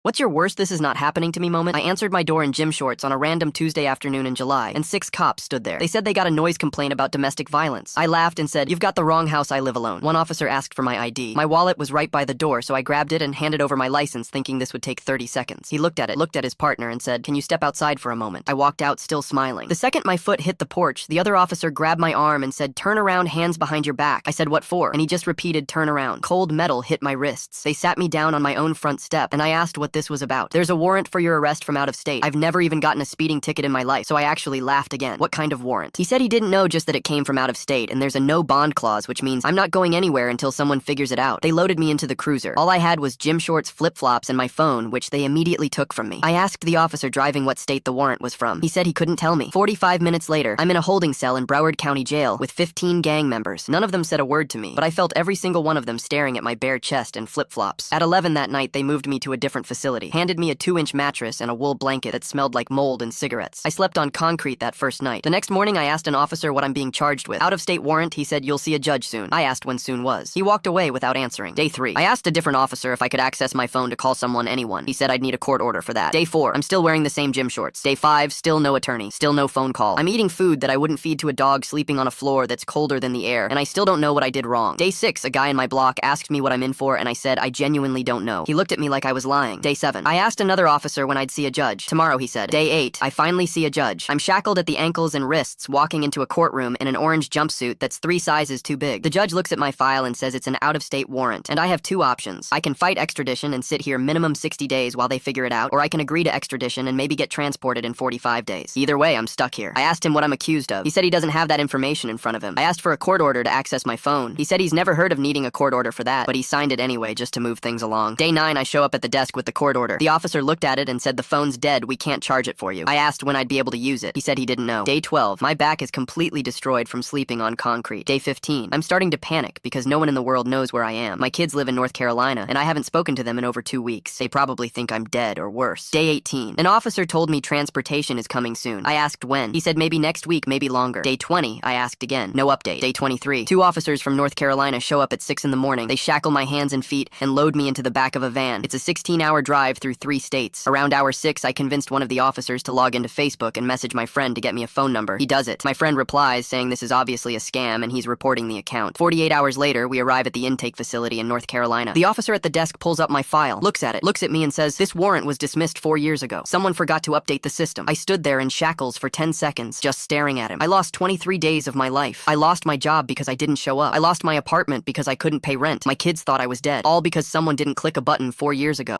What's your worst this is not happening to me moment? I answered my door in gym shorts on a random Tuesday afternoon in July, and 6 cops stood there. They said they got a noise complaint about domestic violence. I laughed and said, "You've got the wrong house, I live alone." One officer asked for my ID. My wallet was right by the door, so I grabbed it and handed over my license, thinking this would take 30 seconds. He looked at his partner, and said, "Can you step outside for a moment?" I walked out, still smiling. The second my foot hit the porch, the other officer grabbed my arm and said, "Turn around, hands behind your back." I said, "What for?" And he just repeated, "Turn around." Cold metal hit my wrists. They sat me down on my own front step, and I asked what this was about. "There's a warrant for your arrest from out of state." I've never even gotten a speeding ticket in my life, so I actually laughed again. "What kind of warrant?" He said he didn't know, just that it came from out of state, and there's a no bond clause, which means I'm not going anywhere until someone figures it out. They loaded me into the cruiser. All I had was gym shorts, flip-flops, and my phone, which they immediately took from me. I asked the officer driving what state the warrant was from. He said he couldn't tell me. 45 minutes later, I'm in a holding cell in Broward County Jail with 15 gang members. None of them said a word to me, but I felt every single one of them staring at my bare chest and flip-flops. At 11 that night, they moved me to a different facility, handed me a 2-inch mattress and a wool blanket that smelled like mold and cigarettes. I slept on concrete that first night. The next morning, I asked an officer what I'm being charged with. "Out-of-state warrant," he said. "You'll see a judge soon." I asked when soon was. He walked away without answering. Day 3. I asked a different officer if I could access my phone to call anyone. He said I'd need a court order for that. Day 4. I'm still wearing the same gym shorts. Day 5. Still no attorney. Still no phone call. I'm eating food that I wouldn't feed to a dog sleeping on a floor that's colder than the air, and I still don't know what I did wrong. Day 6. A guy in my block asked me what I'm in for, and I said I genuinely don't know. He looked at me like I was lying. Day 7. I asked another officer when I'd see a judge. "Tomorrow," he said. Day 8. I finally see a judge. I'm shackled at the ankles and wrists, walking into a courtroom in an orange jumpsuit that's 3 sizes too big. The judge looks at my file and says it's an out-of-state warrant, and I have 2 options. I can fight extradition and sit here minimum 60 days while they figure it out, or I can agree to extradition and maybe get transported in 45 days. Either way, I'm stuck here. I asked him what I'm accused of. He said he doesn't have that information in front of him. I asked for a court order to access my phone. He said he's never heard of needing a court order for that, but he signed it anyway just to move things along. Day 9, I show up at the desk with the court order. The officer looked at it and said, "The phone's dead, we can't charge it for you." I asked when I'd be able to use it. He said he didn't know. Day 12, my back is completely destroyed from sleeping on concrete. Day 15, I'm starting to panic because no one in the world knows where I am. My kids live in North Carolina, and I haven't spoken to them in over 2 weeks. They probably think I'm dead or worse. Day 18, an officer told me transportation is coming soon. I asked when. He said maybe next week, maybe longer. Day 20, I asked again. No update. Day 23, 2 officers from North Carolina show up at 6 in the morning. They shackle my hands and feet and load me into the back of a van. It's a 16-hour drive through 3 states. Around hour 6, I convinced one of the officers to log into Facebook and message my friend to get me a phone number. He does it. My friend replies saying this is obviously a scam and he's reporting the account. 48 hours later, we arrive at the intake facility in North Carolina. The officer at the desk pulls up my file, looks at it, looks at me and says, "This warrant was dismissed 4 years ago. Someone forgot to update the system." I stood there in shackles for 10 seconds, just staring at him. I lost 23 days of my life. I lost my job because I didn't show up. I lost my apartment because I couldn't pay rent. My kids thought I was dead, all because someone didn't click a button 4 years ago.